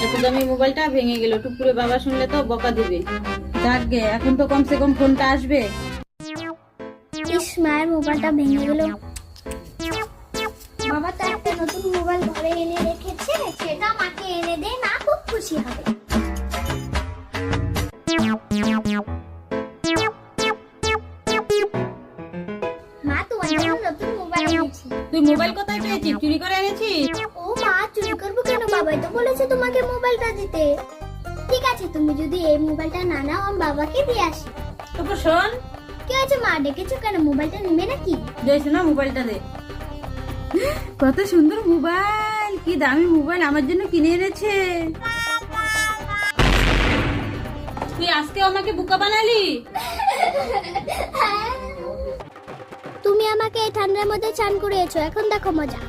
এত দামি মোবাইলটা ভেঙে গেল, টুকুরে বাবা শুনলে তো বকা দিবে। যাকগে, এখন তো কমসে কম ফোনটা আসবে। ইস, মায়ের মোবাইলটা ভেঙে গেল। বাবা তো একটা নতুন মোবাইল ঘরে এনে রেখেছে, সেটা মাকে এনে দে, না খুব খুশি হবে। মা, তোমার জন্য নতুন মোবাইল এনেছি। তুই মোবাইল কোথায় পেয়েছিস? চুরি করে এনেছিস? ও মা, চুরি করবো কেন? বাবাই তো বলেছে তোমাকে মোবাইলটা দিতে। ঠিক আছে, তুমি যদি এই মোবাইলটা না নাও, আমি বাবাকে দিয়ে আসি। টুকু শোন। কি হয়েছে মা, ডেকেছো কেন? মোবাইলটা নেবে নাকি? যাইস না, মোবাইলটা দে। কত সুন্দর মোবাইল, কি দামি মোবাইল আমার জন্য কিনে এনেছে। তুই আজকে আমাকে বোকা বানালি। তুমি আমাকে এই ঠান্ডার মধ্যে চান করিয়েছো, এখন দেখো মজা।